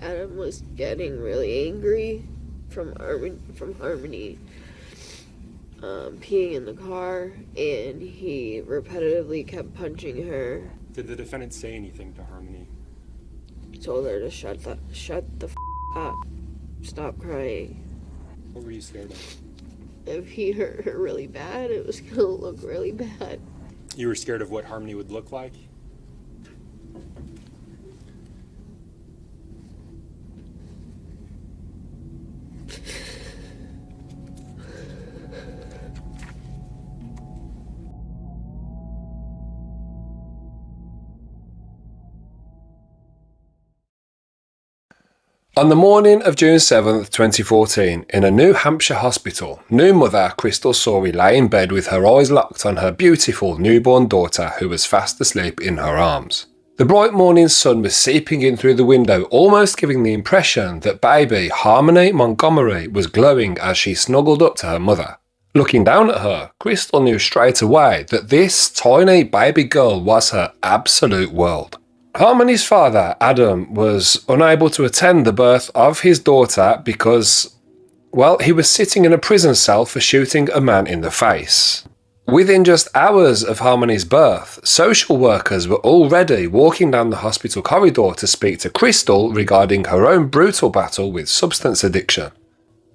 Adam was getting really angry from Harmony peeing in the car, and he repetitively kept punching her. Did the defendant say anything to Harmony? He told her to shut the f*** up, stop crying. What were you scared of? If he hurt her really bad, it was gonna look really bad. You were scared of what Harmony would look like? On the morning of June 7th, 2014, in a New Hampshire hospital, new mother Crystal Sawey lay in bed with her eyes locked on her beautiful newborn daughter who was fast asleep in her arms. The bright morning sun was seeping in through the window, almost giving the impression that baby Harmony Montgomery was glowing as she snuggled up to her mother. Looking down at her, Crystal knew straight away that this tiny baby girl was her absolute world. Harmony's father, Adam, was unable to attend the birth of his daughter because, well, he was sitting in a prison cell for shooting a man in the face. Within just hours of Harmony's birth, social workers were already walking down the hospital corridor to speak to Crystal regarding her own brutal battle with substance addiction.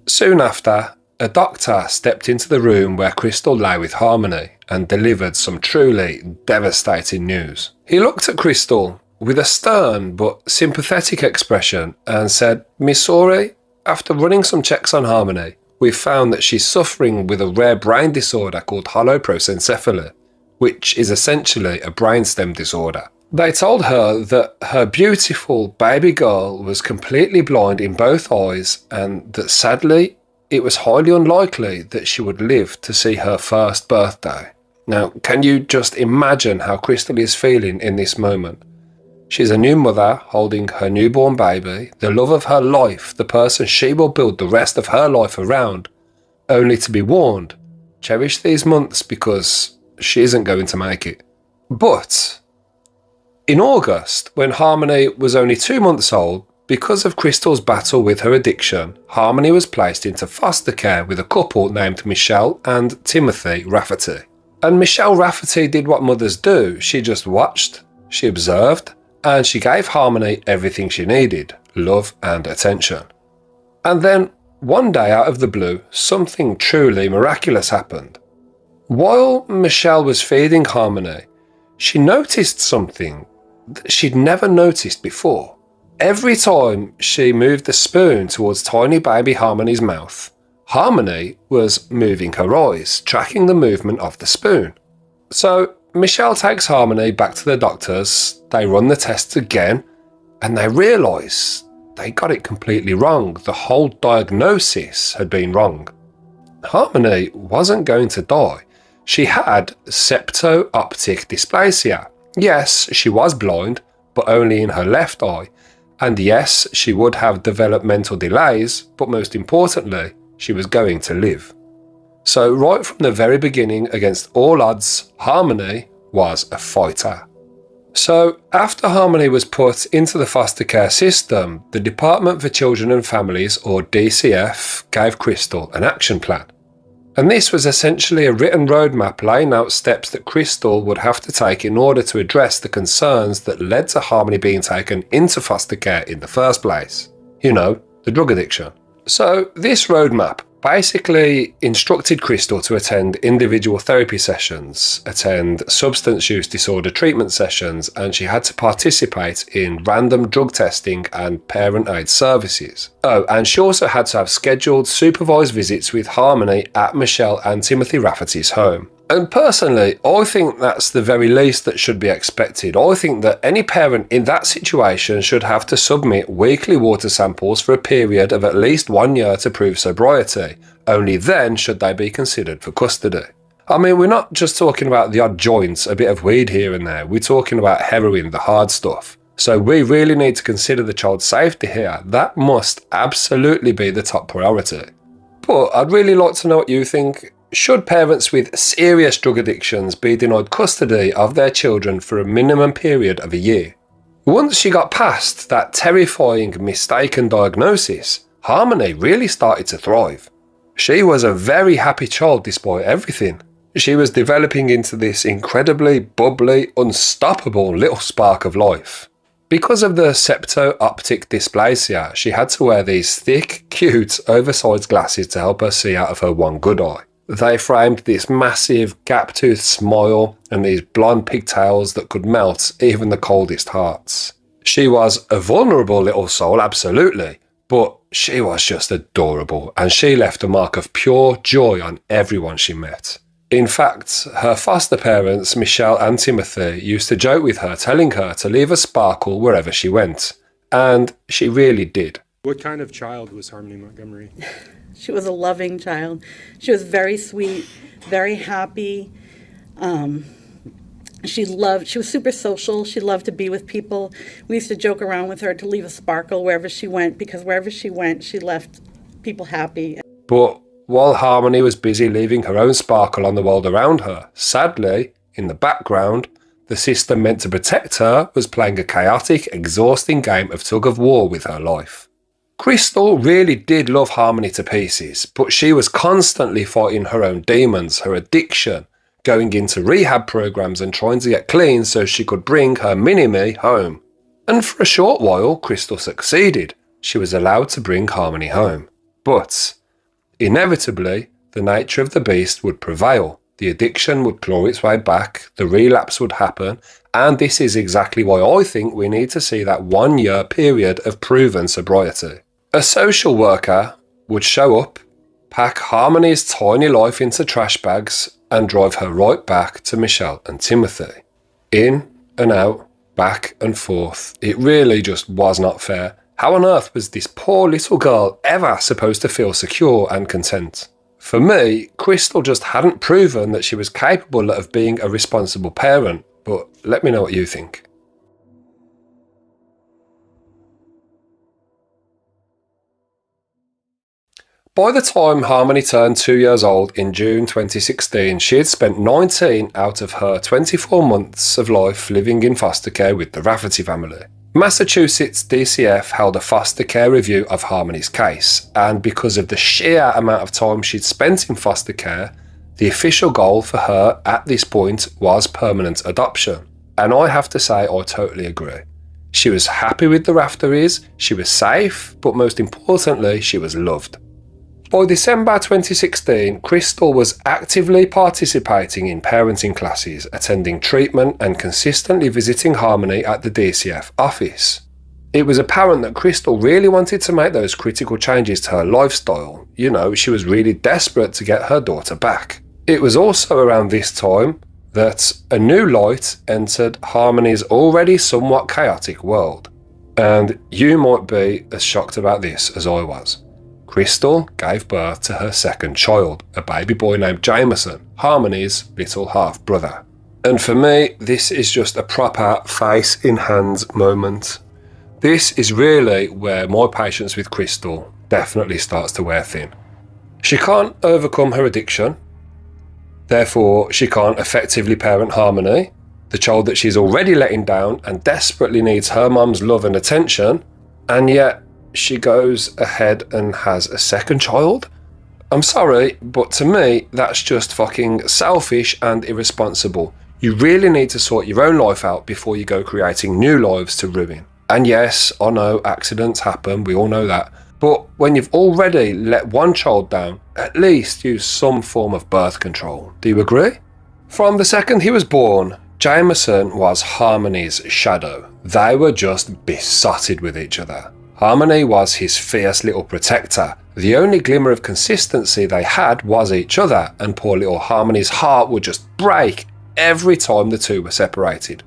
Soon after, a doctor stepped into the room where Crystal lay with Harmony and delivered some truly devastating news. He looked at Crystal with a stern but sympathetic expression and said, "Miss Sawey, after running some checks on Harmony, we've found that she's suffering with a rare brain disorder called holoprosencephaly, which is essentially a brainstem disorder." They told her that her beautiful baby girl was completely blind in both eyes and that sadly, it was highly unlikely that she would live to see her first birthday. Now, can you just imagine how Crystal is feeling in this moment? She's a new mother holding her newborn baby, the love of her life, the person she will build the rest of her life around, only to be warned, cherish these months because she isn't going to make it. But in August, when Harmony was only 2 months old, because of Crystal's battle with her addiction, Harmony was placed into foster care with a couple named Michelle and Timothy Rafferty. And Michelle Rafferty did what mothers do. She just watched, she observed, and she gave Harmony everything she needed, love and attention. And then, one day out of the blue, something truly miraculous happened. While Michelle was feeding Harmony, she noticed something that she'd never noticed before. Every time she moved the spoon towards tiny baby Harmony's mouth, Harmony was moving her eyes, tracking the movement of the spoon. So Michelle takes Harmony back to the doctors, they run the tests again, and they realise they got it completely wrong. The whole diagnosis had been wrong. Harmony wasn't going to die. She had septo-optic dysplasia. Yes, she was blind, but only in her left eye. And yes, she would have developmental delays, but most importantly, she was going to live. So right from the very beginning, against all odds, Harmony was a fighter. So after Harmony was put into the foster care system, the Department for Children and Families, or DCF, gave Crystal an action plan. And this was essentially a written roadmap laying out steps that Crystal would have to take in order to address the concerns that led to Harmony being taken into foster care in the first place. You know, the drug addiction. So this roadmap basically instructed Crystal to attend individual therapy sessions, attend substance use disorder treatment sessions, and she had to participate in random drug testing and parent aid services. Oh, and she also had to have scheduled supervised visits with Harmony at Michelle and Timothy Rafferty's home. And personally, I think that's the very least that should be expected. I think that any parent in that situation should have to submit weekly water samples for a period of at least 1 year to prove sobriety. Only then should they be considered for custody. I mean, we're not just talking about the odd joints, a bit of weed here and there. We're talking about heroin, the hard stuff. So we really need to consider the child's safety here. That must absolutely be the top priority. But I'd really like to know what you think. Should parents with serious drug addictions be denied custody of their children for a minimum period of a year? Once she got past that terrifying mistaken diagnosis, Harmony really started to thrive. She was a very happy child despite everything. She was developing into this incredibly bubbly, unstoppable little spark of life. Because of the septo-optic dysplasia, she had to wear these thick, cute, oversized glasses to help her see out of her one good eye. They framed this massive, gap-toothed smile and these blonde pigtails that could melt even the coldest hearts. She was a vulnerable little soul, absolutely, but she was just adorable, and she left a mark of pure joy on everyone she met. In fact, her foster parents, Michelle and Timothy, used to joke with her, telling her to leave a sparkle wherever she went. And she really did. What kind of child was Harmony Montgomery? She was a loving child. She was very sweet, very happy. She was super social. She loved to be with people. We used to joke around with her to leave a sparkle wherever she went, because wherever she went, she left people happy. But while Harmony was busy leaving her own sparkle on the world around her, sadly, in the background, the system meant to protect her was playing a chaotic, exhausting game of tug-of-war with her life. Crystal really did love Harmony to pieces, but she was constantly fighting her own demons, her addiction, going into rehab programs and trying to get clean so she could bring her mini-me home. And for a short while, Crystal succeeded. She was allowed to bring Harmony home. But inevitably, the nature of the beast would prevail. The addiction would claw its way back, the relapse would happen, and this is exactly why I think we need to see that 1 year period of proven sobriety. A social worker would show up, pack Harmony's tiny life into trash bags, and drive her right back to Michelle and Timothy. In and out, back and forth. It really just was not fair. How on earth was this poor little girl ever supposed to feel secure and content? For me, Crystal just hadn't proven that she was capable of being a responsible parent, but let me know what you think. By the time Harmony turned 2 years old in June 2016, she had spent 19 out of her 24 months of life living in foster care with the Rafferty family. Massachusetts DCF held a foster care review of Harmony's case, and because of the sheer amount of time she'd spent in foster care, the official goal for her at this point was permanent adoption. And I have to say, I totally agree. She was happy with the Rafteries, she was safe, but most importantly, she was loved. By December 2016, Crystal was actively participating in parenting classes, attending treatment and consistently visiting Harmony at the DCF office. It was apparent that Crystal really wanted to make those critical changes to her lifestyle. You know, she was really desperate to get her daughter back. It was also around this time that a new light entered Harmony's already somewhat chaotic world. And you might be as shocked about this as I was. Crystal gave birth to her second child, a baby boy named Jameson, Harmony's little half-brother. And for me, this is just a proper face in hands moment. This is really where my patience with Crystal definitely starts to wear thin. She can't overcome her addiction, therefore she can't effectively parent Harmony, the child that she's already letting down and desperately needs her mum's love and attention, and yet she goes ahead and has a second child? I'm sorry, but to me, that's just fucking selfish and irresponsible. You really need to sort your own life out before you go creating new lives to ruin. And yes, I know accidents happen, we all know that. But when you've already let one child down, at least use some form of birth control. Do you agree? From the second he was born, Jameson was Harmony's shadow. They were just besotted with each other. Harmony was his fierce little protector. The only glimmer of consistency they had was each other, and poor little Harmony's heart would just break every time the two were separated.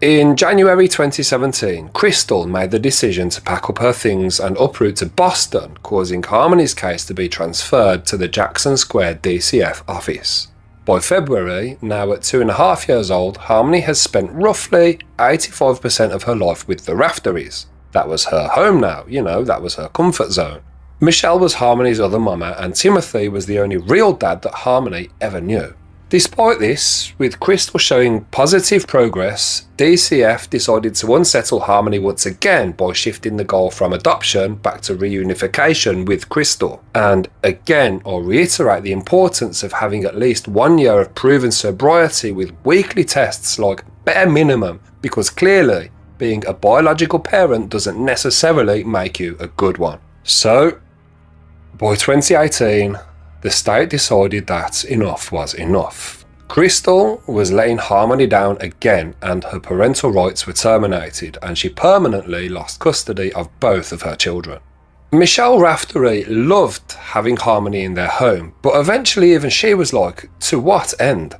In January 2017, Crystal made the decision to pack up her things and uproot to Boston, causing Harmony's case to be transferred to the Jackson Square DCF office. By February, now at 2.5 years old, Harmony has spent roughly 85% of her life with the Rafteries. That was her home now, you know, that was her comfort zone. Michelle was Harmony's other mama, and Timothy was the only real dad that Harmony ever knew. Despite this, with Crystal showing positive progress, DCF decided to unsettle Harmony once again by shifting the goal from adoption back to reunification with Crystal. And again, I'll reiterate the importance of having at least 1 year of proven sobriety with weekly tests like bare minimum, because clearly being a biological parent doesn't necessarily make you a good one. So, by 2018, the state decided that enough was enough. Crystal was letting Harmony down again, and her parental rights were terminated, and she permanently lost custody of both of her children. Michelle Raftery loved having Harmony in their home, but eventually even she was like, to what end?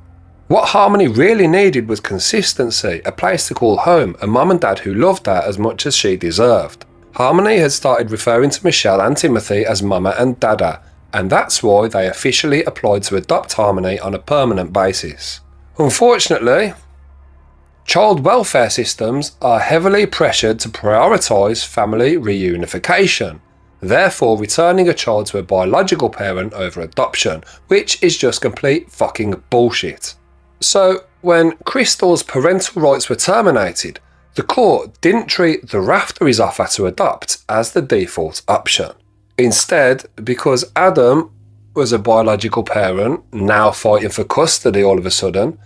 What Harmony really needed was consistency, a place to call home, a mum and dad who loved her as much as she deserved. Harmony had started referring to Michelle and Timothy as Mama and Dada, and that's why they officially applied to adopt Harmony on a permanent basis. Unfortunately, child welfare systems are heavily pressured to prioritise family reunification, therefore returning a child to a biological parent over adoption, which is just complete fucking bullshit. So, when Crystal's parental rights were terminated, the court didn't treat the Raftery's offer to adopt as the default option. Instead, because Adam was a biological parent, now fighting for custody all of a sudden,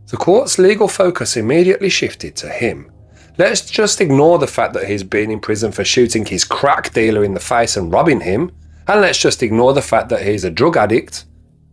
the court's legal focus immediately shifted to him. Let's just ignore the fact that he's been in prison for shooting his crack dealer in the face and robbing him, and let's just ignore the fact that he's a drug addict.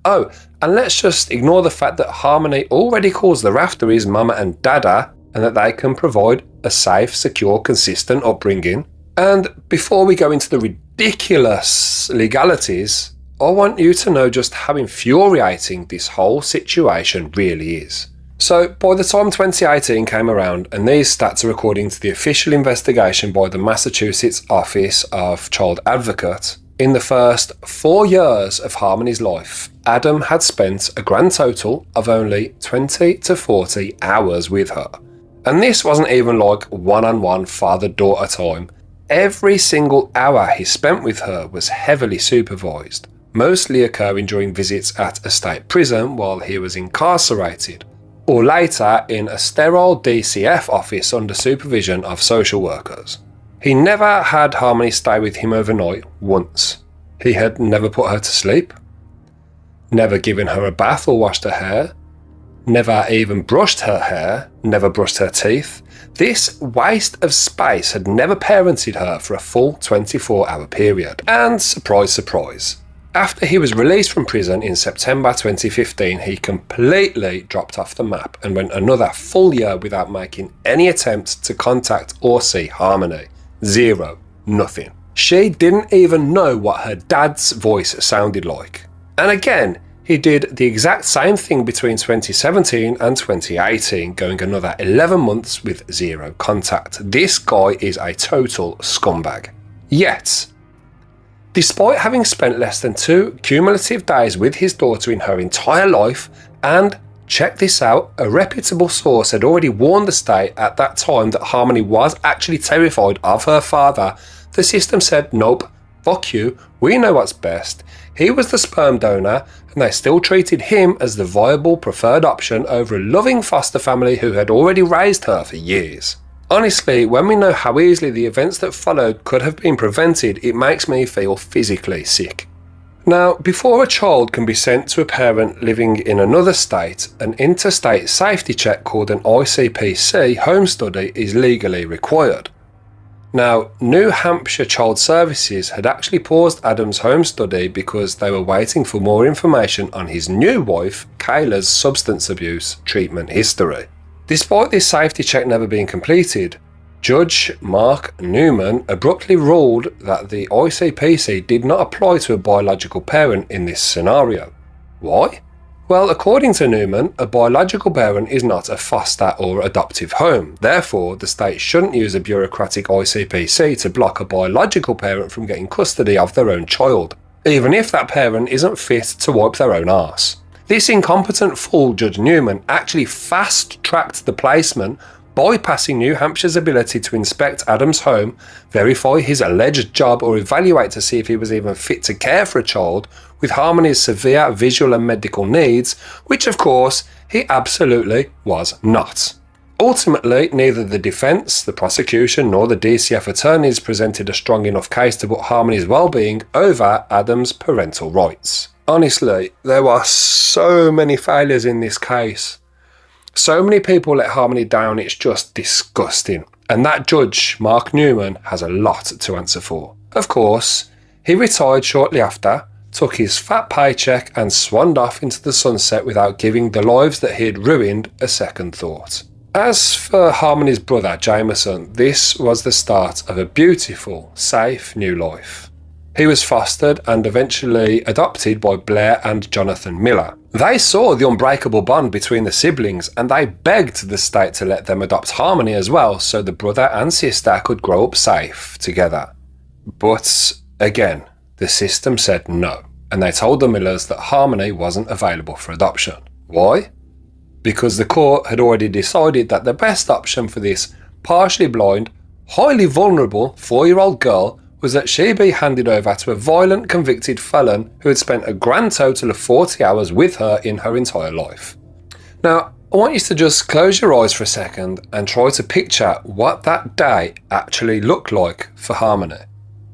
Oh, and let's just ignore the fact that Harmony already calls the Raftery's Mama and Dada, and that they can provide a safe, secure, consistent upbringing. And before we go into the ridiculous legalities, I want you to know just how infuriating this whole situation really is. So, by the time 2018 came around, and these stats are according to the official investigation by the Massachusetts Office of Child Advocate, in the first 4 years of Harmony's life, Adam had spent a grand total of only 20 to 40 hours with her. And this wasn't even like one-on-one father-daughter time. Every single hour he spent with her was heavily supervised, mostly occurring during visits at a state prison while he was incarcerated, or later in a sterile DCF office under supervision of social workers. He never had Harmony stay with him overnight once. He had never put her to sleep, never given her a bath or washed her hair, never even brushed her hair, never brushed her teeth. This waste of space had never parented her for a full 24-hour period. And surprise, surprise, after he was released from prison in September 2015, he completely dropped off the map and went another full year without making any attempt to contact or see Harmony. Zero. Nothing. She didn't even know what her dad's voice sounded like. And again, he did the exact same thing between 2017 and 2018, going another 11 months with zero contact. This guy is a total scumbag. Yet, despite having spent less than 2 cumulative days with his daughter in her entire life, and check this out, a reputable source had already warned the state at that time that Harmony was actually terrified of her father, the system said, nope, fuck you, we know what's best. He was the sperm donor, and they still treated him as the viable preferred option over a loving foster family who had already raised her for years. Honestly, when we know how easily the events that followed could have been prevented, it makes me feel physically sick. Now, before a child can be sent to a parent living in another state, an interstate safety check called an ICPC home study is legally required. Now, New Hampshire Child Services had actually paused Adam's home study because they were waiting for more information on his new wife, Kayla's substance abuse treatment history. Despite this safety check never being completed, Judge Mark Newman abruptly ruled that the ICPC did not apply to a biological parent in this scenario. Why? Well, according to Newman, a biological parent is not a foster or adoptive home. Therefore, the state shouldn't use a bureaucratic ICPC to block a biological parent from getting custody of their own child, even if that parent isn't fit to wipe their own arse. This incompetent fool, Judge Newman, actually fast-tracked the placement, bypassing New Hampshire's ability to inspect Adam's home, verify his alleged job, or evaluate to see if he was even fit to care for a child, with Harmony's severe visual and medical needs, which of course he absolutely was not. Ultimately, neither the defence, the prosecution nor the DCF attorneys presented a strong enough case to put Harmony's well-being over Adam's parental rights. Honestly, there were so many failures in this case. So many people let Harmony down, it's just disgusting. And that Judge Mark Newman has a lot to answer for. Of course, he retired shortly after, took his fat paycheck and swanned off into the sunset without giving the lives that he had ruined a second thought. As for Harmony's brother Jameson, this was the start of a beautiful, safe new life. He was fostered and eventually adopted by Blair and Jonathan Miller. They saw the unbreakable bond between the siblings and they begged the state to let them adopt Harmony as well so the brother and sister could grow up safe together. But again, the system said no, and they told the Millers that Harmony wasn't available for adoption. Why? Because the court had already decided that the best option for this partially blind, highly vulnerable 4-year-old girl was that she be handed over to a violent convicted felon who had spent a grand total of 40 hours with her in her entire life. Now, I want you to just close your eyes for a second and try to picture what that day actually looked like for Harmony.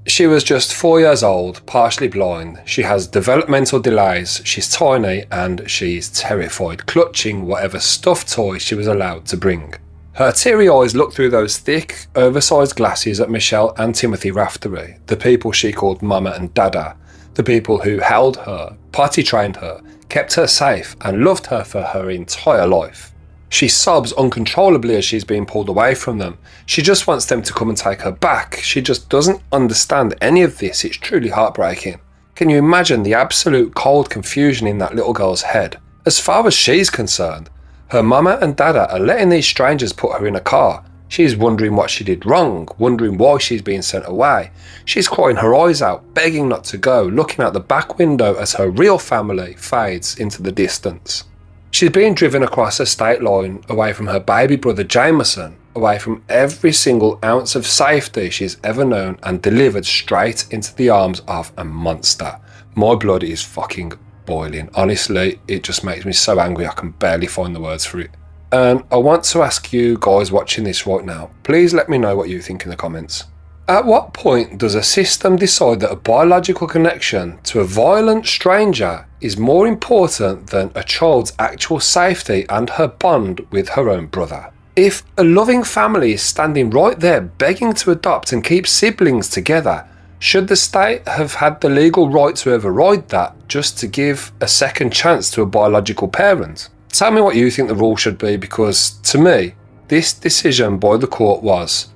She was just 4 years old, partially blind, she has developmental delays, she's tiny and she's terrified, clutching whatever stuffed toy she was allowed to bring. Her teary eyes looked through those thick, oversized glasses at Michelle and Timothy Raftery, the people she called Mama and Dada, the people who held her, potty trained her, kept her safe and loved her for her entire life. She sobs uncontrollably as she's being pulled away from them. She just wants them to come and take her back. She just doesn't understand any of this. It's truly heartbreaking. Can you imagine the absolute cold confusion in that little girl's head? As far as she's concerned, her mama and dada are letting these strangers put her in a car. She's wondering what she did wrong, wondering why she's being sent away. She's crying her eyes out, begging not to go, looking out the back window as her real family fades into the distance. She's being driven across a state line, away from her baby brother Jameson, away from every single ounce of safety she's ever known, and delivered straight into the arms of a monster. My blood is fucking boiling. Honestly, it just makes me so angry I can barely find the words for it. And I want to ask you guys watching this right now, please let me know what you think in the comments. At what point does a system decide that a biological connection to a violent stranger is more important than a child's actual safety and her bond with her own brother? If a loving family is standing right there begging to adopt and keep siblings together, should the state have had the legal right to override that just to give a second chance to a biological parent? Tell me what you think the rule should be, because to me, this decision by the court was,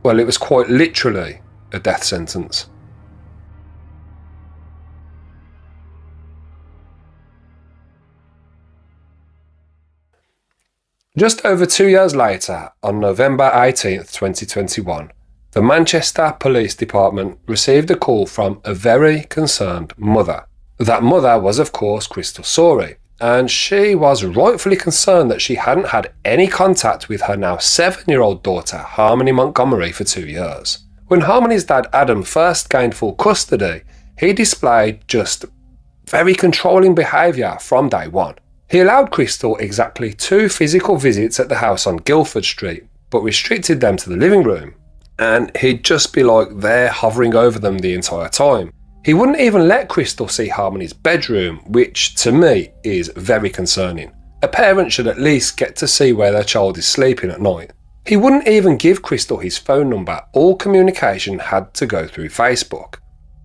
well, it was quite literally a death sentence. Just over 2 years later, on November 18th, 2021, the Manchester Police Department received a call from a very concerned mother. That mother was, of course, Crystal Sorey, and she was rightfully concerned that she hadn't had any contact with her now 7-year-old daughter, Harmony Montgomery, for 2 years. When Harmony's dad, Adam, first gained full custody, he displayed just very controlling behaviour from day one. He allowed Crystal exactly 2 physical visits at the house on Guildford Street, but restricted them to the living room, and he'd just be like there hovering over them the entire time. He wouldn't even let Crystal see Harmony's bedroom, which to me is very concerning. A parent should at least get to see where their child is sleeping at night. He wouldn't even give Crystal his phone number. All communication had to go through Facebook.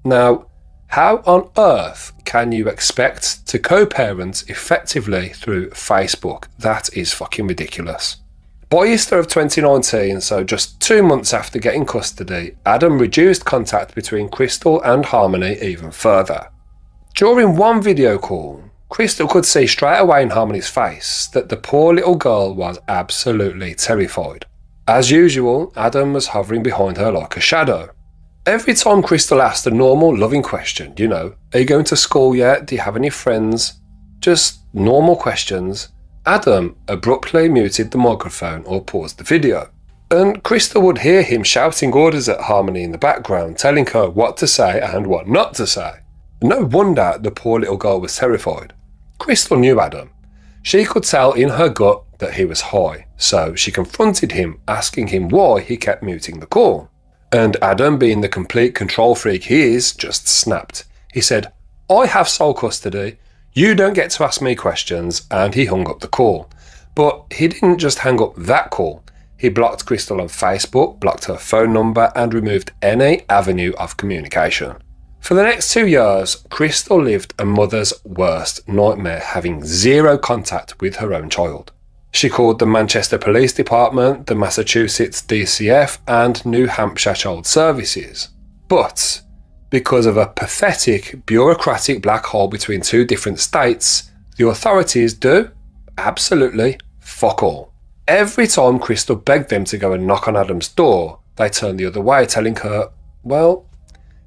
Now, how on earth can you expect to co-parent effectively through Facebook? That is fucking ridiculous. By Easter of 2019, so just 2 months after getting custody, Adam reduced contact between Crystal and Harmony even further. During one video call, Crystal could see straight away in Harmony's face that the poor little girl was absolutely terrified. As usual, Adam was hovering behind her like a shadow. Every time Crystal asked a normal, loving question, are you going to school yet? Do you have any friends? Just normal questions. Adam abruptly muted the microphone or paused the video. And Crystal would hear him shouting orders at Harmony in the background, telling her what to say and what not to say. No wonder the poor little girl was terrified. Crystal knew Adam. She could tell in her gut that he was high, so she confronted him, asking him why he kept muting the call. And Adam, being the complete control freak he is, just snapped. He said, "I have sole custody, you don't get to ask me questions," and he hung up the call. But he didn't just hang up that call. He blocked Crystal on Facebook, blocked her phone number, and removed any avenue of communication. For the next 2 years, Crystal lived a mother's worst nightmare, having zero contact with her own child. She called the Manchester Police Department, the Massachusetts DCF, and New Hampshire Child Services. But because of a pathetic, bureaucratic black hole between two different states, the authorities do absolutely fuck all. Every time Crystal begged them to go and knock on Adam's door, they turned the other way, telling her, well,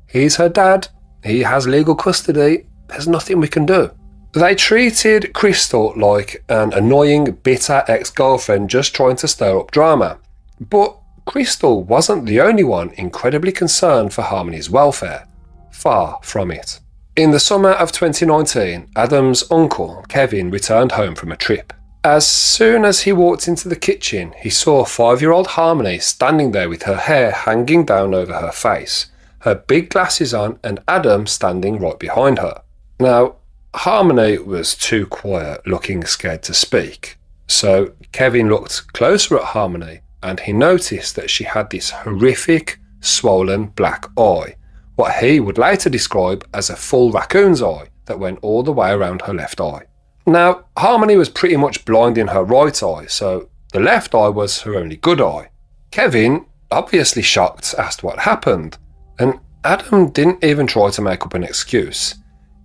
he's her dad, he has legal custody, there's nothing we can do. They treated Crystal like an annoying, bitter ex-girlfriend just trying to stir up drama. But Crystal wasn't the only one incredibly concerned for Harmony's welfare. Far from it. In the summer of 2019, Adam's uncle, Kevin, returned home from a trip. As soon as he walked into the kitchen, he saw 5-year-old Harmony standing there with her hair hanging down over her face, her big glasses on, and Adam standing right behind her. Now, Harmony was too quiet, looking scared to speak. So Kevin looked closer at Harmony and he noticed that she had this horrific, swollen black eye, what he would later describe as a full raccoon's eye that went all the way around her left eye. Now, Harmony was pretty much blind in her right eye, so the left eye was her only good eye. Kevin, obviously shocked, asked what happened, and Adam didn't even try to make up an excuse.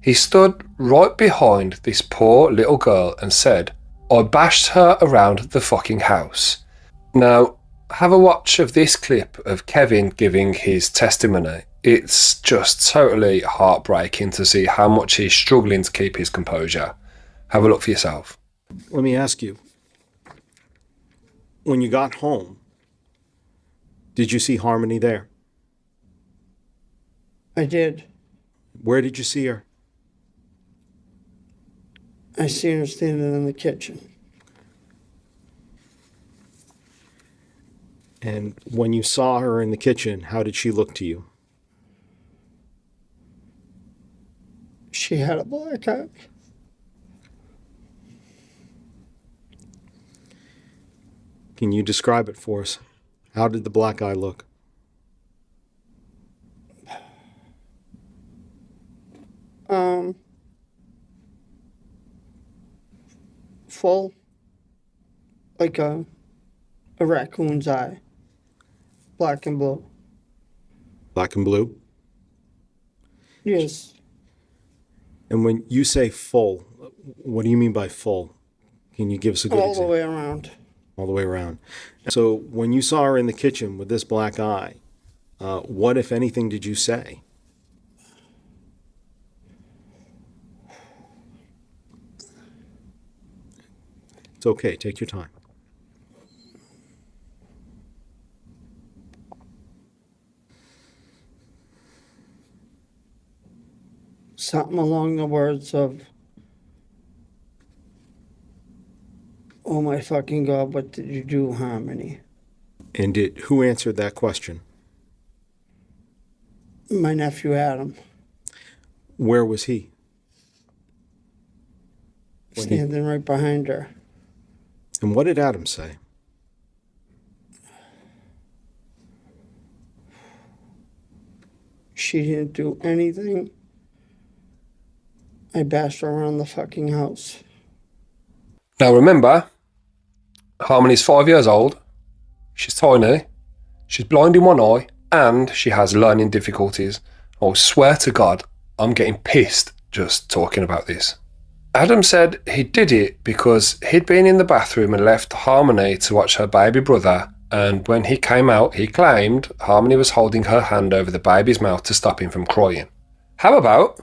He stood right behind this poor little girl and said, "I bashed her around the fucking house." Now, have a watch of this clip of Kevin giving his testimony. It's just totally heartbreaking to see how much he's struggling to keep his composure. Have a look for yourself. Let me ask you, when you got home, did you see Harmony there? I did. Where did you see her? I seen her standing in the kitchen. And when you saw her in the kitchen, how did she look to you? She had a black eye. Can you describe it for us? How did the black eye look? Full, like a raccoon's eye, black and blue. Black and blue? Yes. And when you say full, what do you mean by full? Can you give us a good All the example? way around. All the way around. So when you saw her in the kitchen with this black eye, what, if anything, did you say? It's okay. Take your time. Something along the words of, "Oh my fucking God, what did you do, Harmony?" And who answered that question? My nephew Adam, Where was he? standing right behind her. And what did Adam say? She didn't do anything. I bashed her around the fucking house. Now remember, Harmony's 5 years old, she's tiny, she's blind in one eye, and she has learning difficulties. I swear to God, I'm getting pissed just talking about this. Adam said he did it because he'd been in the bathroom and left Harmony to watch her baby brother, and when he came out, he claimed Harmony was holding her hand over the baby's mouth to stop him from crying. How about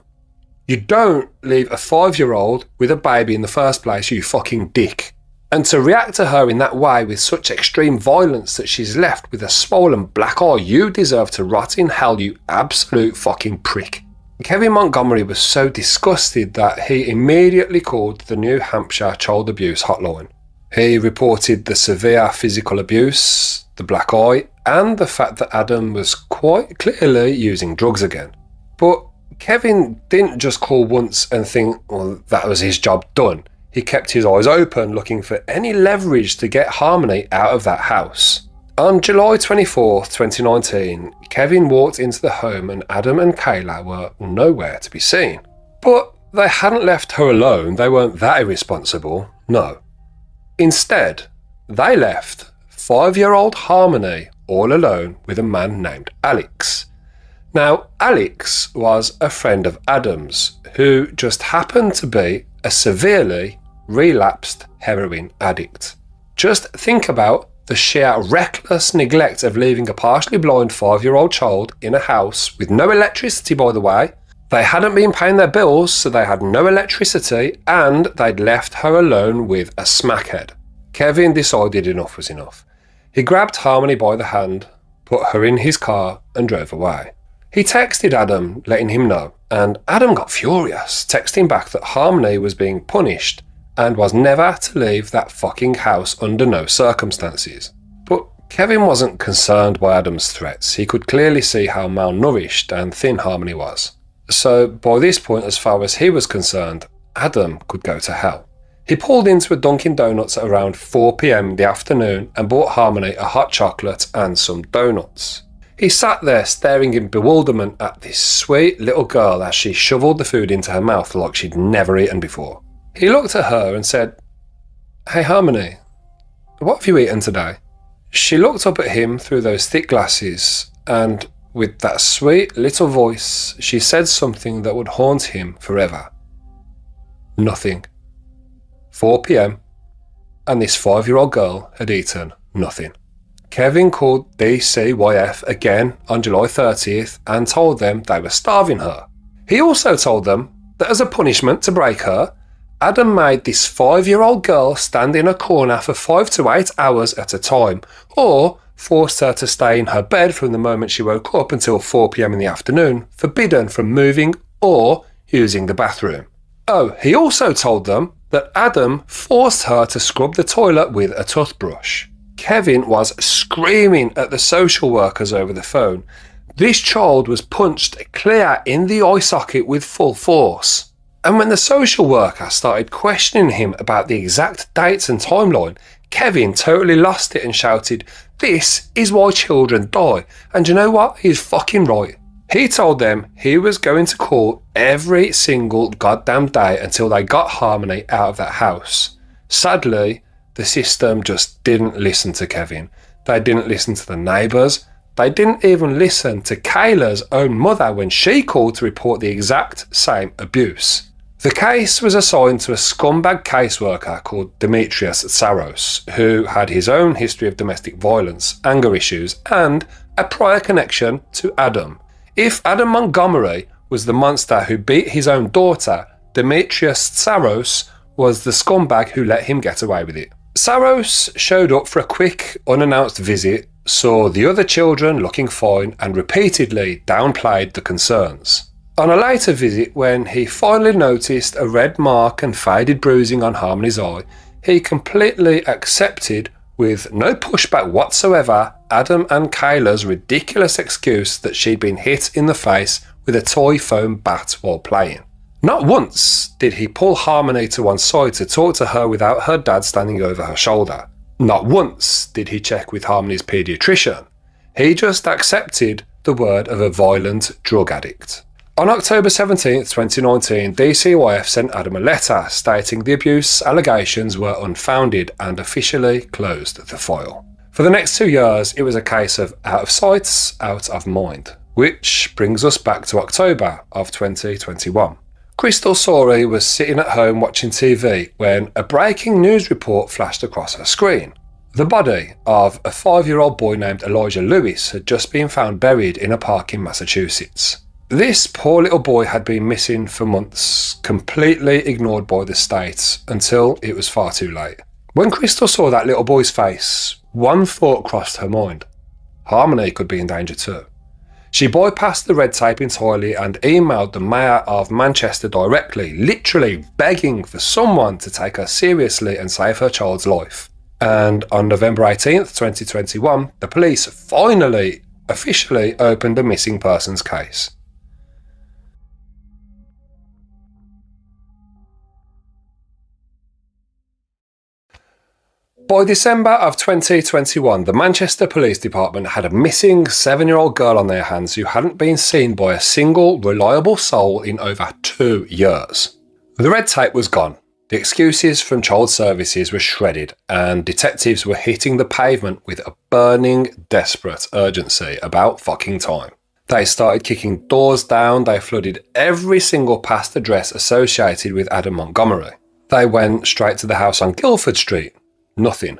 you don't leave a 5-year-old with a baby in the first place, you fucking dick? And to react to her in that way with such extreme violence that she's left with a swollen black eye, you deserve to rot in hell, you absolute fucking prick. Kevin Montgomery was so disgusted that he immediately called the New Hampshire Child Abuse Hotline. He reported the severe physical abuse, the black eye, and the fact that Adam was quite clearly using drugs again. But Kevin didn't just call once and think, well, that was his job done. He kept his eyes open, looking for any leverage to get Harmony out of that house. On July 24, 2019, Kevin walked into the home and Adam and Kayla were nowhere to be seen. But they hadn't left her alone, they weren't that irresponsible, no. Instead, they left 5-year-old Harmony all alone with a man named Alex. Now, Alex was a friend of Adam's who just happened to be a severely relapsed heroin addict. Just think about the sheer reckless neglect of leaving a partially blind 5-year-old child in a house with no electricity, by the way. They hadn't been paying their bills, so they had no electricity, and they'd left her alone with a smackhead. Kevin decided enough was enough. He grabbed Harmony by the hand, put her in his car, and drove away. He texted Adam, letting him know, and Adam got furious, texting back that Harmony was being punished and was never to leave that fucking house under no circumstances. But Kevin wasn't concerned by Adam's threats. He could clearly see how malnourished and thin Harmony was. So by this point, as far as he was concerned, Adam could go to hell. He pulled into a Dunkin' Donuts at around 4 p.m. in the afternoon and bought Harmony a hot chocolate and some donuts. He sat there staring in bewilderment at this sweet little girl as she shoveled the food into her mouth like she'd never eaten before. He looked at her and said, "Hey Harmony, what have you eaten today?" She looked up at him through those thick glasses, and with that sweet little voice, she said something that would haunt him forever. Nothing. 4 p.m, and this 5-year-old girl had eaten nothing. Kevin called DCYF again on July 30th and told them they were starving her. He also told them that as a punishment to break her, Adam made this 5-year-old girl stand in a corner for 5 to 8 hours at a time, or forced her to stay in her bed from the moment she woke up until 4 p.m. in the afternoon, forbidden from moving or using the bathroom. Oh, he also told them that Adam forced her to scrub the toilet with a toothbrush. Kevin was screaming at the social workers over the phone. This child was punched clear in the eye socket with full force. And when the social worker started questioning him about the exact dates and timeline, Kevin totally lost it and shouted, "This is why children die. And you know what? He's fucking right." He told them he was going to call every single goddamn day until they got Harmony out of that house. Sadly, the system just didn't listen to Kevin. They didn't listen to the neighbours. They didn't even listen to Kayla's own mother when she called to report the exact same abuse. The case was assigned to a scumbag caseworker called Demetrius Saros, who had his own history of domestic violence, anger issues, and a prior connection to Adam. If Adam Montgomery was the monster who beat his own daughter, Demetrius Saros was the scumbag who let him get away with it. Saros showed up for a quick, unannounced visit, saw the other children looking fine, and repeatedly downplayed the concerns. On a later visit, when he finally noticed a red mark and faded bruising on Harmony's eye, he completely accepted, with no pushback whatsoever, Adam and Kayla's ridiculous excuse that she'd been hit in the face with a toy foam bat while playing. Not once did he pull Harmony to one side to talk to her without her dad standing over her shoulder. Not once did he check with Harmony's paediatrician. He just accepted the word of a violent drug addict. On October 17, 2019, DCYF sent Adam a letter stating the abuse allegations were unfounded and officially closed the file. For the next 2 years, it was a case of out of sight, out of mind, which brings us back to October of 2021. Crystal Sorey was sitting at home watching TV when a breaking news report flashed across her screen. The body of a 5-year-old boy named Elijah Lewis had just been found buried in a park in Massachusetts. This poor little boy had been missing for months, completely ignored by the state, until it was far too late. When Crystal saw that little boy's face, one thought crossed her mind. Harmony could be in danger too. She bypassed the red tape entirely and emailed the Mayor of Manchester directly, literally begging for someone to take her seriously and save her child's life. And on November 18th, 2021, the police finally, officially opened a missing persons case. By December of 2021, the Manchester Police Department had a missing 7-year-old girl on their hands who hadn't been seen by a single reliable soul in over 2 years. The red tape was gone, the excuses from child services were shredded, and detectives were hitting the pavement with a burning, desperate urgency about fucking time. They started kicking doors down, they flooded every single past address associated with Adam Montgomery. They went straight to the house on Guildford Street. Nothing.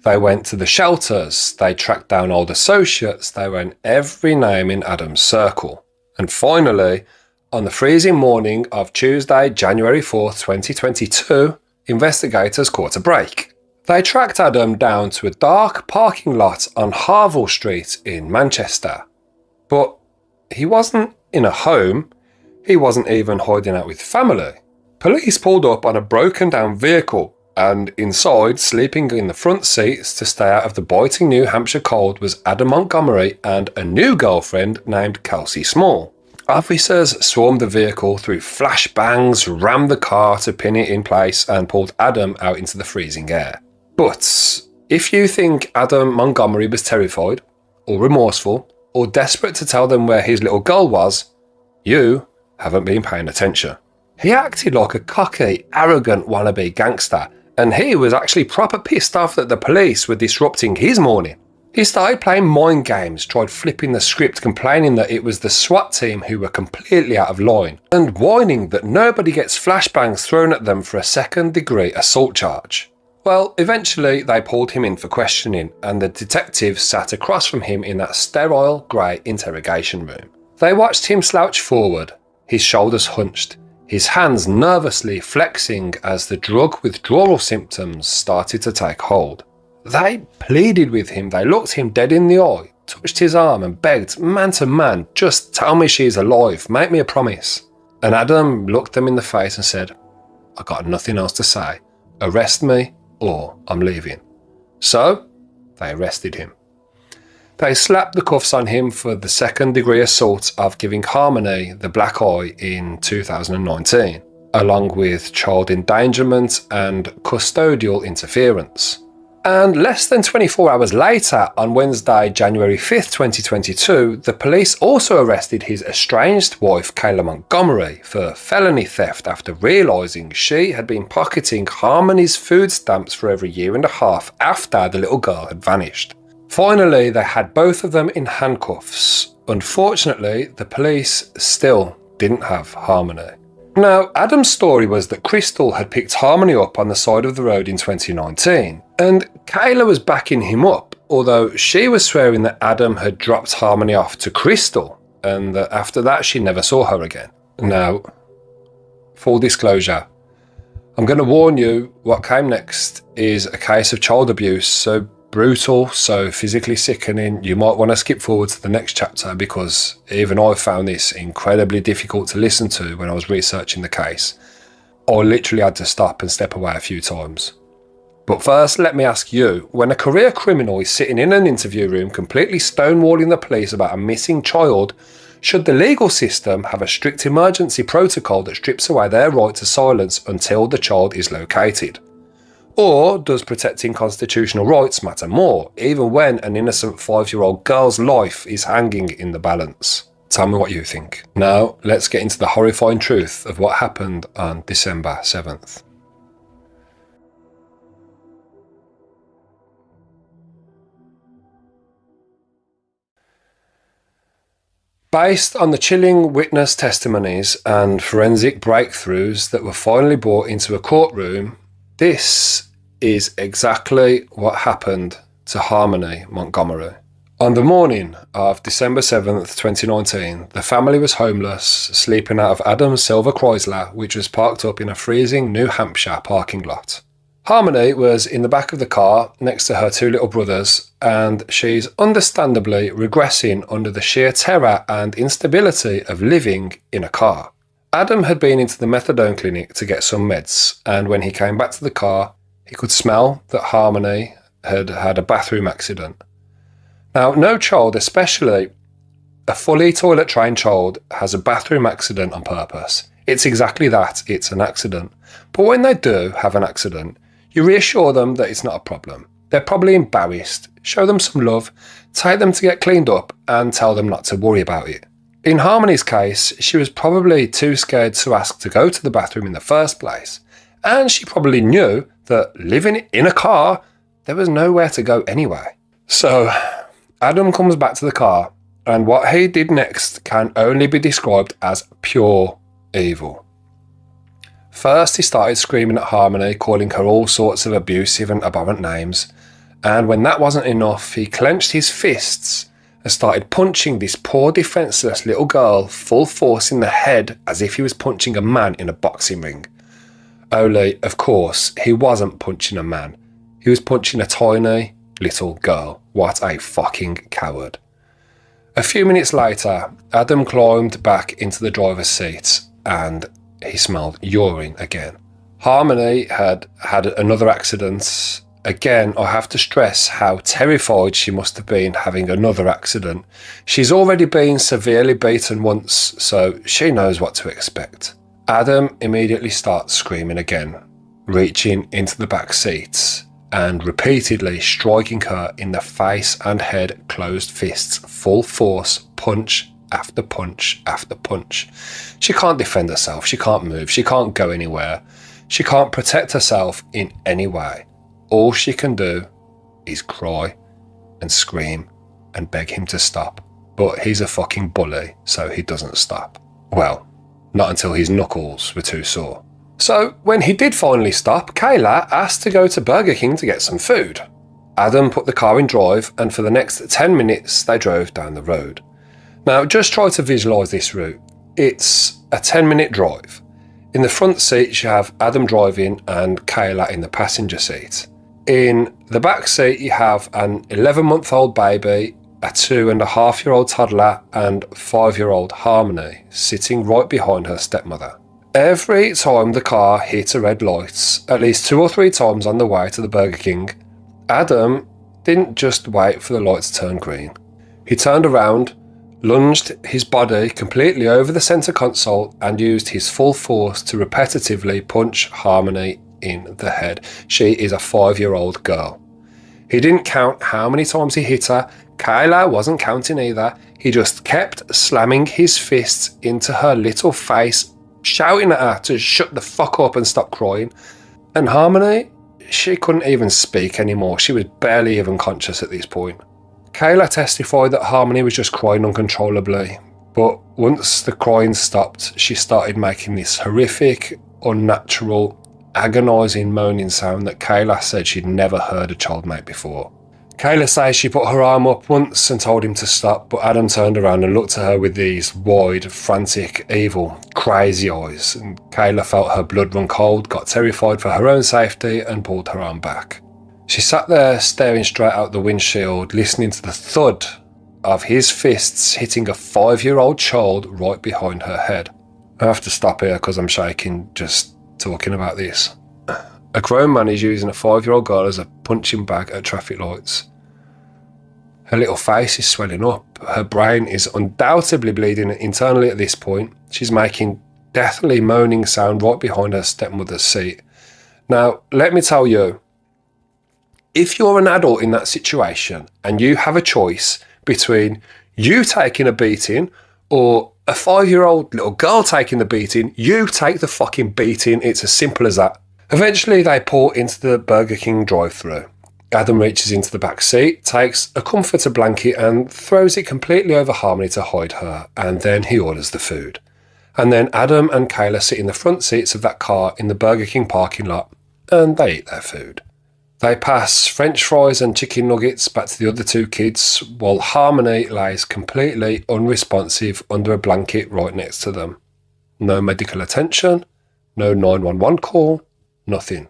They went to the shelters, they tracked down old associates, they ran every name in Adam's circle. And finally, on the freezing morning of Tuesday, January 4th, 2022, investigators caught a break. They tracked Adam down to a dark parking lot on Harville Street in Manchester. But he wasn't in a home, he wasn't even hiding out with family. Police pulled up on a broken down vehicle, and inside, sleeping in the front seats to stay out of the biting New Hampshire cold, was Adam Montgomery and a new girlfriend named Kelsey Small. Officers swarmed the vehicle through flashbangs, rammed the car to pin it in place, and pulled Adam out into the freezing air. But if you think Adam Montgomery was terrified, or remorseful, or desperate to tell them where his little girl was, you haven't been paying attention. He acted like a cocky, arrogant wannabe gangster, and he was actually proper pissed off that the police were disrupting his morning. He started playing mind games, tried flipping the script, complaining that it was the SWAT team who were completely out of line, and whining that nobody gets flashbangs thrown at them for a second-degree assault charge. Well, eventually they pulled him in for questioning, and the detectives sat across from him in that sterile, grey interrogation room. They watched him slouch forward, his shoulders hunched, his hands nervously flexing as the drug withdrawal symptoms started to take hold. They pleaded with him, they looked him dead in the eye, touched his arm and begged, man to man, just tell me she's alive, make me a promise. And Adam looked them in the face and said, I got nothing else to say, arrest me or I'm leaving. So, they arrested him. They slapped the cuffs on him for the second-degree assault of giving Harmony the black eye in 2019, along with child endangerment and custodial interference. And less than 24 hours later, on Wednesday, January 5th, 2022, the police also arrested his estranged wife, Kayla Montgomery, for felony theft after realising she had been pocketing Harmony's food stamps for over a year and a half after the little girl had vanished. Finally, they had both of them in handcuffs. Unfortunately, the police still didn't have Harmony. Now, Adam's story was that Crystal had picked Harmony up on the side of the road in 2019, and Kayla was backing him up, although she was swearing that Adam had dropped Harmony off to Crystal, and that after that she never saw her again. Now, full disclosure, I'm going to warn you, what came next is a case of child abuse, so brutal, so physically sickening, you might want to skip forward to the next chapter, because even I found this incredibly difficult to listen to when I was researching the case. I literally had to stop and step away a few times. But first, let me ask you, when a career criminal is sitting in an interview room completely stonewalling the police about a missing child, should the legal system have a strict emergency protocol that strips away their right to silence until the child is located? Or does protecting constitutional rights matter more, even when an innocent 5-year-old girl's life is hanging in the balance? Tell me what you think. Now, let's get into the horrifying truth of what happened on December 7th. Based on the chilling witness testimonies and forensic breakthroughs that were finally brought into a courtroom, this is exactly what happened to Harmony Montgomery. On the morning of December 7th, 2019, the family was homeless, sleeping out of Adam's silver Chrysler, which was parked up in a freezing New Hampshire parking lot. Harmony was in the back of the car next to her two little brothers, and she's understandably regressing under the sheer terror and instability of living in a car. Adam had been into the methadone clinic to get some meds, and when he came back to the car, he could smell that Harmony had had a bathroom accident. Now, no child, especially a fully toilet-trained child, has a bathroom accident on purpose. It's exactly that, it's an accident. But when they do have an accident, you reassure them that it's not a problem. They're probably embarrassed, show them some love, take them to get cleaned up, and tell them not to worry about it. In Harmony's case, she was probably too scared to ask to go to the bathroom in the first place, and she probably knew that living in a car, there was nowhere to go anyway. So, Adam comes back to the car, and what he did next can only be described as pure evil. First, he started screaming at Harmony, calling her all sorts of abusive and abhorrent names, and when that wasn't enough, he clenched his fists and started punching this poor defenceless little girl full force in the head as if he was punching a man in a boxing ring. Only, of course, he wasn't punching a man. He was punching a tiny little girl. What a fucking coward. A few minutes later, Adam climbed back into the driver's seat and he smelled urine again. Harmony had had another accident. Again, I have to stress how terrified she must have been having another accident. She's already been severely beaten once, so she knows what to expect. Adam immediately starts screaming again, reaching into the back seats and repeatedly striking her in the face and head, closed fists, full force, punch after punch after punch. She can't defend herself, she can't move, she can't go anywhere, she can't protect herself in any way. All she can do is cry and scream and beg him to stop. But he's a fucking bully, so he doesn't stop. Well, not until his knuckles were too sore. So when he did finally stop, Kayla asked to go to Burger King to get some food. Adam put the car in drive, and for the next 10 minutes they drove down the road. Now just try to visualise this route. It's a 10-minute drive. In the front seat you have Adam driving and Kayla in the passenger seat. In the back seat you have an 11-month-old baby, a 2.5-year-old toddler and 5-year-old Harmony sitting right behind her stepmother. Every time the car hit a red light, at least 2 or 3 times on the way to the Burger King, Adam didn't just wait for the light to turn green. He turned around, lunged his body completely over the centre console and used his full force to repetitively punch Harmony in the head. She is a 5-year-old girl. He didn't count how many times he hit her. Kayla wasn't counting either. He just kept slamming his fists into her little face, shouting at her to shut the fuck up and stop crying. And Harmony, she couldn't even speak anymore. She was barely even conscious at this point. Kayla testified that Harmony was just crying uncontrollably, but once the crying stopped, she started making this horrific, unnatural, agonising moaning sound that Kayla said she'd never heard a child make before. Kayla says she put her arm up once and told him to stop, but Adam turned around and looked at her with these wide, frantic, evil, crazy eyes, and Kayla felt her blood run cold, got terrified for her own safety and pulled her arm back. She sat there staring straight out the windshield, listening to the thud of his fists hitting a 5-year-old child right behind her head. I have to stop here because I'm shaking just talking about this. A grown man is using a 5-year-old girl as a punching bag at traffic lights. Her little face is swelling up. Her brain is undoubtedly bleeding internally at this point. She's making deathly moaning sound right behind her stepmother's seat. Now, let me tell you, if you're an adult in that situation and you have a choice between you taking a beating or a 5-year-old little girl taking the beating, you take the fucking beating. It's as simple as that. Eventually, they pull into the Burger King drive-thru. Adam reaches into the back seat, takes a comforter blanket and throws it completely over Harmony to hide her, and then he orders the food. And then Adam and Kayla sit in the front seats of that car in the Burger King parking lot, and they eat their food. They pass French fries and chicken nuggets back to the other 2 kids, while Harmony lays completely unresponsive under a blanket right next to them. No medical attention, no 911 call, nothing.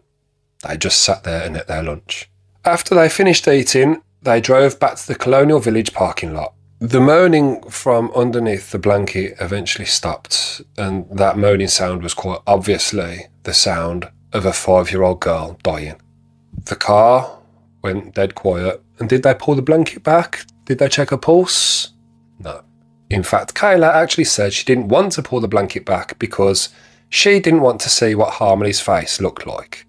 They just sat there and ate their lunch. After they finished eating, they drove back to the Colonial Village parking lot. The moaning from underneath the blanket eventually stopped, and that moaning sound was quite obviously the sound of a 5-year-old girl dying. The car went dead quiet, and did they pull the blanket back? Did they check her pulse? No. In fact, Kayla actually said she didn't want to pull the blanket back because she didn't want to see what Harmony's face looked like.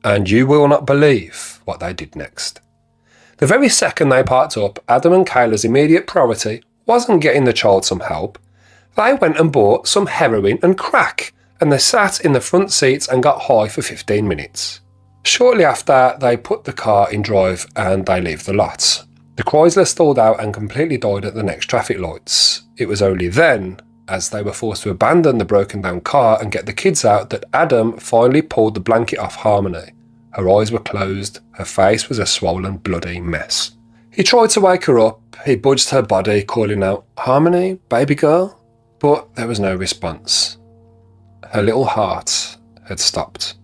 And you will not believe what they did next. The very second they parked up, Adam and Kayla's immediate priority wasn't getting the child some help. They went and bought some heroin and crack, and they sat in the front seats and got high for 15 minutes. Shortly after, they put the car in drive and they leave the lot. The Chrysler stalled out and completely died at the next traffic lights. It was only then, as they were forced to abandon the broken down car and get the kids out, that Adam finally pulled the blanket off Harmony. Her eyes were closed, her face was a swollen, bloody mess. He tried to wake her up, he budged her body, calling out, "Harmony, baby girl?" But there was no response. Her little heart had stopped.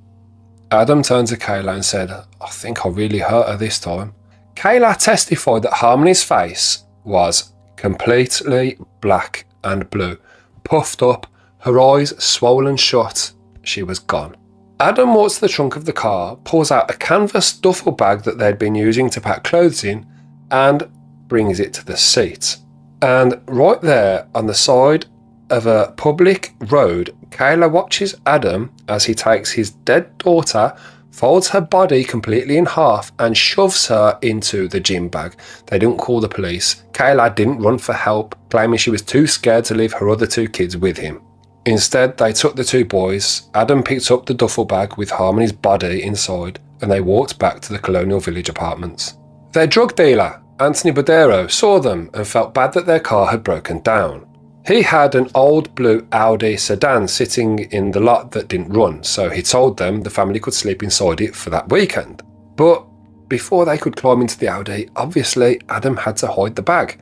Adam turned to Kayla and said, "I think I really hurt her this time." Kayla testified that Harmony's face was completely black and blue, puffed up, her eyes swollen shut. She was gone. Adam walks to the trunk of the car, pulls out a canvas duffel bag that they'd been using to pack clothes in, and brings it to the seat. And right there on the side of a public road, Kayla watches Adam as he takes his dead daughter, folds her body completely in half, and shoves her into the gym bag. They didn't call the police. Kayla didn't run for help, claiming she was too scared to leave her other 2 kids with him. Instead, they took the 2 boys. Adam picked up the duffel bag with Harmony's body inside, and they walked back to the Colonial Village apartments. Their drug dealer, Anthony Bodero, saw them and felt bad that their car had broken down. He had an old blue Audi sedan sitting in the lot that didn't run, so he told them the family could sleep inside it for that weekend. But before they could climb into the Audi, obviously Adam had to hide the bag.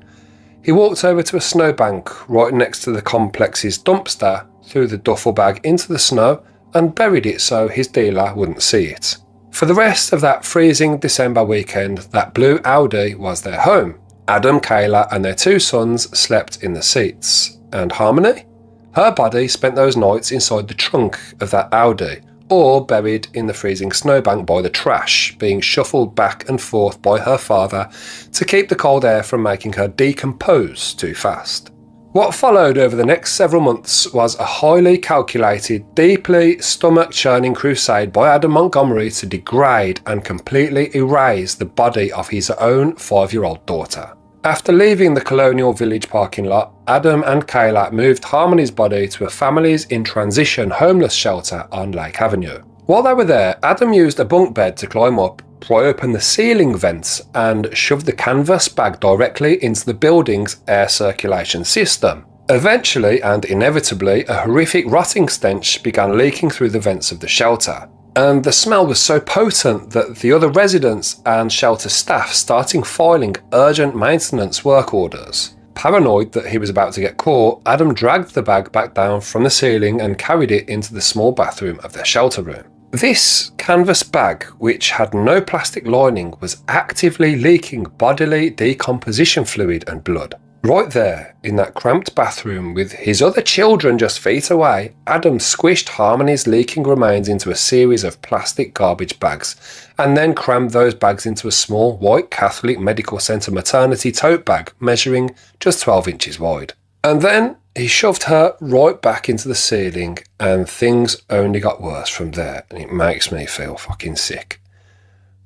He walked over to a snowbank right next to the complex's dumpster, threw the duffel bag into the snow and buried it so his dealer wouldn't see it. For the rest of that freezing December weekend, that blue Audi was their home. Adam, Kayla and their 2 sons slept in the seats. And Harmony? Her body spent those nights inside the trunk of that Audi, or buried in the freezing snowbank by the trash, being shuffled back and forth by her father to keep the cold air from making her decompose too fast. What followed over the next several months was a highly calculated, deeply stomach-churning crusade by Adam Montgomery to degrade and completely erase the body of his own 5-year-old daughter. After leaving the Colonial Village parking lot, Adam and Kayla moved Harmony's body to a Families in Transition homeless shelter on Lake Avenue. While they were there, Adam used a bunk bed to climb up, pry open the ceiling vents and shove the canvas bag directly into the building's air circulation system. Eventually and inevitably, a horrific rotting stench began leaking through the vents of the shelter. And the smell was so potent that the other residents and shelter staff started filing urgent maintenance work orders. Paranoid that he was about to get caught, Adam dragged the bag back down from the ceiling and carried it into the small bathroom of their shelter room. This canvas bag, which had no plastic lining, was actively leaking bodily decomposition fluid and blood. Right there, in that cramped bathroom with his other children just feet away, Adam squished Harmony's leaking remains into a series of plastic garbage bags, and then crammed those bags into a small white Catholic Medical Centre maternity tote bag measuring just 12 inches wide. And then he shoved her right back into the ceiling, and things only got worse from there, and it makes me feel fucking sick.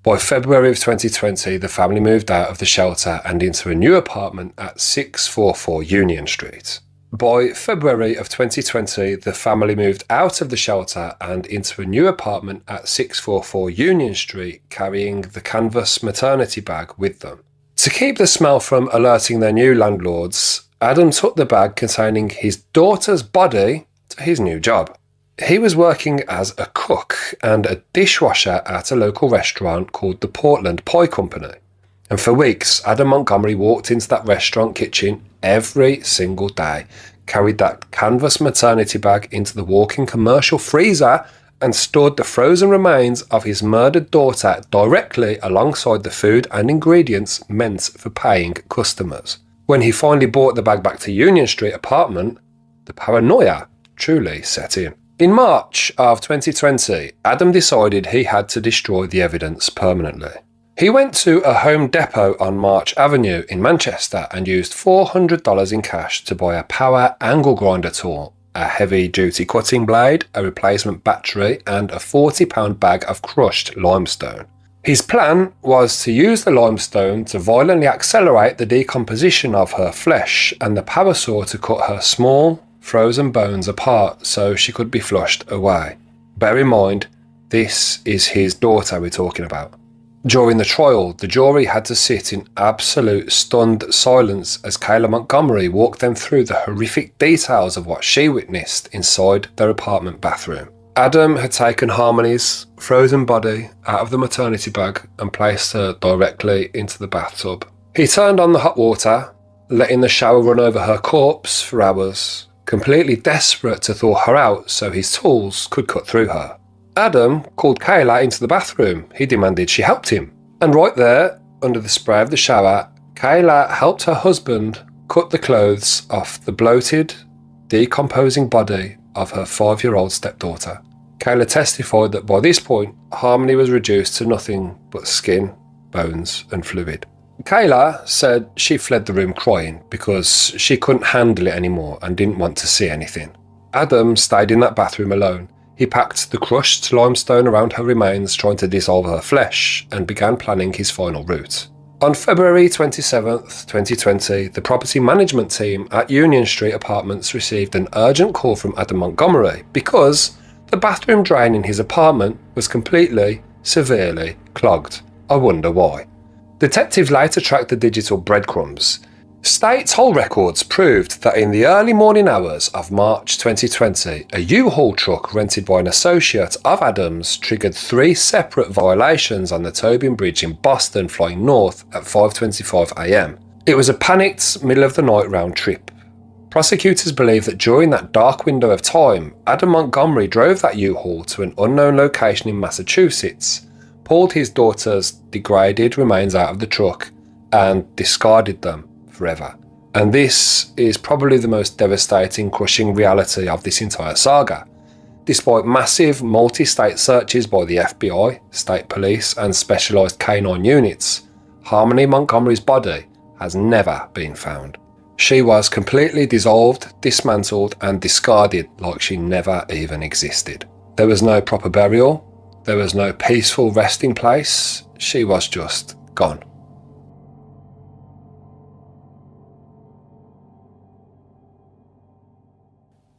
By February of 2020, the family moved out of the shelter and into a new apartment at 644 Union Street. By February of 2020, the family moved out of the shelter and into a new apartment at 644 Union Street, carrying the canvas maternity bag with them. To keep the smell from alerting their new landlords, Adam took the bag containing his daughter's body to his new job. He was working as a cook and a dishwasher at a local restaurant called the Portland Pie Company. And for weeks, Adam Montgomery walked into that restaurant kitchen every single day, carried that canvas maternity bag into the walk-in commercial freezer, and stored the frozen remains of his murdered daughter directly alongside the food and ingredients meant for paying customers. When he finally brought the bag back to Union Street apartment, the paranoia truly set in. In March of 2020, Adam decided he had to destroy the evidence permanently. He went to a Home Depot on March Avenue in Manchester and used $400 in cash to buy a power angle grinder tool, a heavy-duty cutting blade, a replacement battery, and a £40 bag of crushed limestone. His plan was to use the limestone to violently accelerate the decomposition of her flesh and the power saw to cut her small, frozen bones apart so she could be flushed away. Bear in mind, this is his daughter we're talking about. During the trial, the jury had to sit in absolute stunned silence as Kayla Montgomery walked them through the horrific details of what she witnessed inside their apartment bathroom. Adam had taken Harmony's frozen body out of the maternity bag and placed her directly into the bathtub. He turned on the hot water, letting the shower run over her corpse for hours, completely desperate to thaw her out so his tools could cut through her. Adam called Kayla into the bathroom. He demanded she helped him. And right there, under the spray of the shower, Kayla helped her husband cut the clothes off the bloated, decomposing body of her 5-year-old stepdaughter. Kayla testified that by this point, Harmony was reduced to nothing but skin, bones and fluid. Kayla said she fled the room crying because she couldn't handle it anymore and didn't want to see anything. Adam stayed in that bathroom alone. He packed the crushed limestone around her remains, trying to dissolve her flesh, and began planning his final route. On February 27th, 2020, the property management team at Union Street Apartments received an urgent call from Adam Montgomery because the bathroom drain in his apartment was completely, severely clogged. I wonder why. Detectives later tracked the digital breadcrumbs. State toll records proved that in the early morning hours of March 2020, a U-Haul truck rented by an associate of Adams triggered 3 separate violations on the Tobin Bridge in Boston flying north at 5:25 a.m. It was a panicked middle-of-the-night round trip. Prosecutors believe that during that dark window of time, Adam Montgomery drove that U-Haul to an unknown location in Massachusetts, pulled his daughter's degraded remains out of the truck, and discarded them forever. And this is probably the most devastating, crushing reality of this entire saga. Despite massive multi-state searches by the FBI, state police and specialised canine units, Harmony Montgomery's body has never been found. She was completely dissolved, dismantled and discarded like she never even existed. There was no proper burial, there was no peaceful resting place, she was just gone.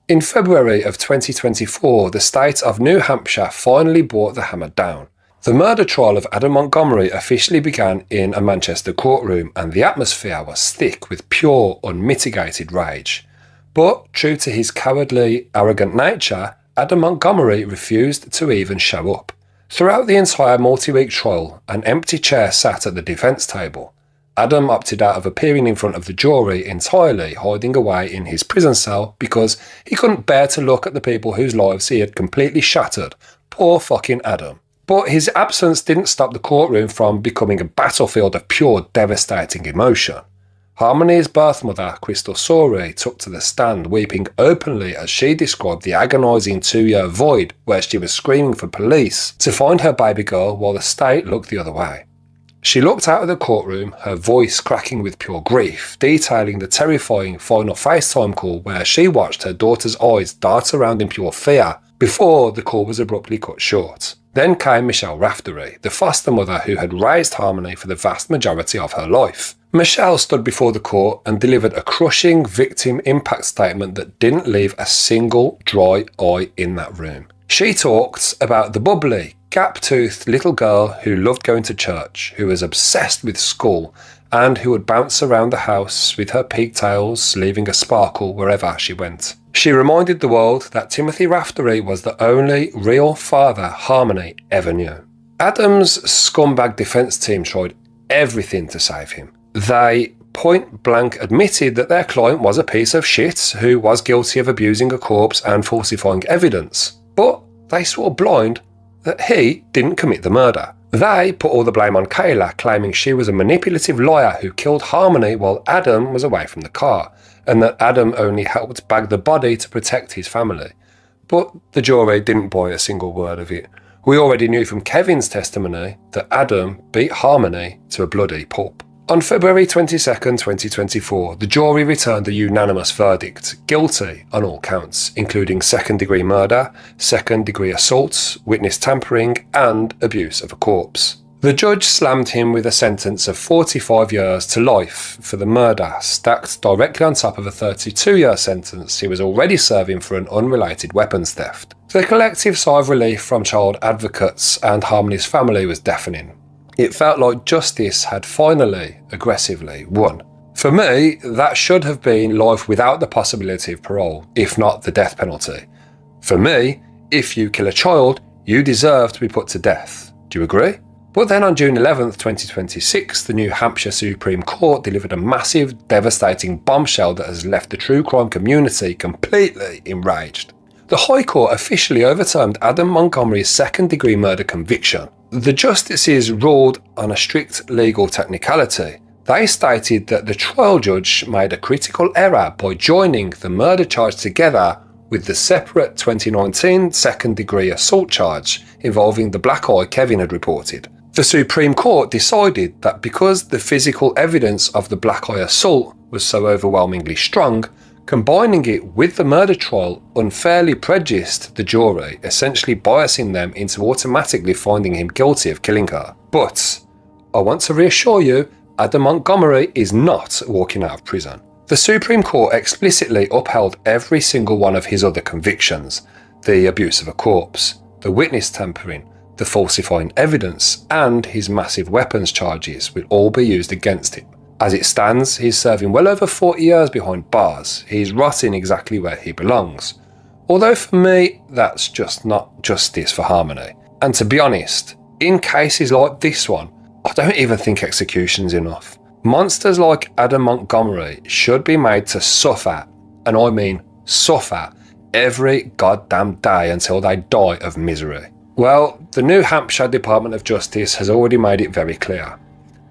In February of 2024, the state of New Hampshire finally brought the hammer down. The murder trial of Adam Montgomery officially began in a Manchester courtroom, and the atmosphere was thick with pure, unmitigated rage. But, true to his cowardly, arrogant nature, Adam Montgomery refused to even show up. Throughout the entire multi-week trial, an empty chair sat at the defence table. Adam opted out of appearing in front of the jury entirely, hiding away in his prison cell because he couldn't bear to look at the people whose lives he had completely shattered. Poor fucking Adam. But his absence didn't stop the courtroom from becoming a battlefield of pure devastating emotion. Harmony's birth mother, Chrysler Sebring, took to the stand, weeping openly as she described the agonising 2-year void where she was screaming for police to find her baby girl while the state looked the other way. She looked out of the courtroom, her voice cracking with pure grief, detailing the terrifying final FaceTime call where she watched her daughter's eyes dart around in pure fear before the call was abruptly cut short. Then came Michelle Raftery, the foster mother who had raised Harmony for the vast majority of her life. Michelle stood before the court and delivered a crushing victim impact statement that didn't leave a single dry eye in that room. She talked about the bubbly, gap-toothed little girl who loved going to church, who was obsessed with school, and who would bounce around the house with her pigtails, leaving a sparkle wherever she went. She reminded the world that Timothy Raftery was the only real father Harmony ever knew. Adam's scumbag defence team tried everything to save him. They point-blank admitted that their client was a piece of shit who was guilty of abusing a corpse and falsifying evidence. But they swore blind that he didn't commit the murder. They put all the blame on Kayla, claiming she was a manipulative liar who killed Harmony while Adam was away from the car, and that Adam only helped bag the body to protect his family. But the jury didn't buy a single word of it. We already knew from Kevin's testimony that Adam beat Harmony to a bloody pulp. On February 22nd, 2024, the jury returned a unanimous verdict, guilty on all counts, including second-degree murder, second-degree assault, witness tampering, and abuse of a corpse. The judge slammed him with a sentence of 45 years to life for the murder, stacked directly on top of a 32-year sentence he was already serving for an unrelated weapons theft. The collective sigh of relief from child advocates and Harmony's family was deafening. It felt like justice had finally, aggressively won. For me, that should have been life without the possibility of parole, if not the death penalty. For me, if you kill a child, you deserve to be put to death. Do you agree? But then on June 11th, 2026, the New Hampshire Supreme Court delivered a massive, devastating bombshell that has left the true crime community completely enraged. The High Court officially overturned Adam Montgomery's second-degree murder conviction. The justices ruled on a strict legal technicality. They stated that the trial judge made a critical error by joining the murder charge together with the separate 2019 second-degree assault charge involving the black eye Kevin had reported. The Supreme Court decided that because the physical evidence of the black eye assault was so overwhelmingly strong, combining it with the murder trial unfairly prejudiced the jury, essentially biasing them into automatically finding him guilty of killing her. But I want to reassure you, Adam Montgomery is not walking out of prison. The Supreme Court explicitly upheld every single one of his other convictions: the abuse of a corpse, the witness tampering, the falsifying evidence, and his massive weapons charges will all be used against him. As it stands, he's serving well over 40 years behind bars. He's rotting exactly where he belongs. Although for me, that's just not justice for Harmony. And to be honest, in cases like this one, I don't even think execution's enough. Monsters like Adam Montgomery should be made to suffer, and I mean suffer, every goddamn day until they die of misery. Well, the New Hampshire Department of Justice has already made it very clear.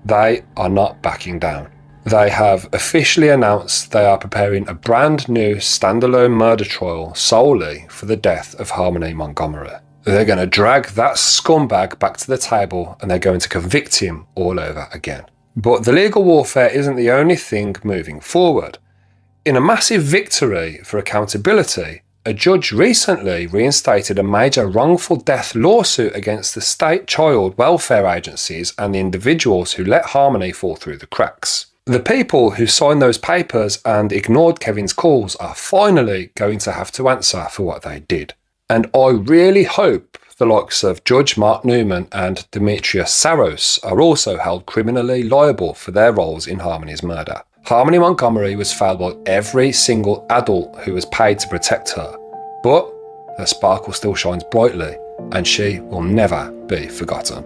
They are not backing down. They have officially announced they are preparing a brand new standalone murder trial solely for the death of Harmony Montgomery. They're going to drag that scumbag back to the table and they're going to convict him all over again. But the legal warfare isn't the only thing moving forward. In a massive victory for accountability, a judge recently reinstated a major wrongful death lawsuit against the state child welfare agencies and the individuals who let Harmony fall through the cracks. The people who signed those papers and ignored Kevin's calls are finally going to have to answer for what they did. And I really hope the likes of Judge Mark Newman and Demetrius Saros are also held criminally liable for their roles in Harmony's murder. Harmony Montgomery was failed by every single adult who was paid to protect her, but her sparkle still shines brightly and she will never be forgotten.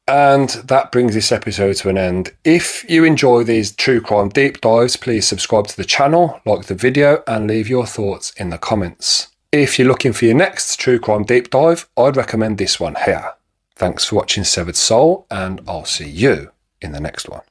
And that brings this episode to an end. If you enjoy these true crime deep dives, please subscribe to the channel, like the video, and leave your thoughts in the comments. If you're looking for your next true crime deep dive, I'd recommend this one here. Thanks for watching Severed Soul, and I'll see you in the next one.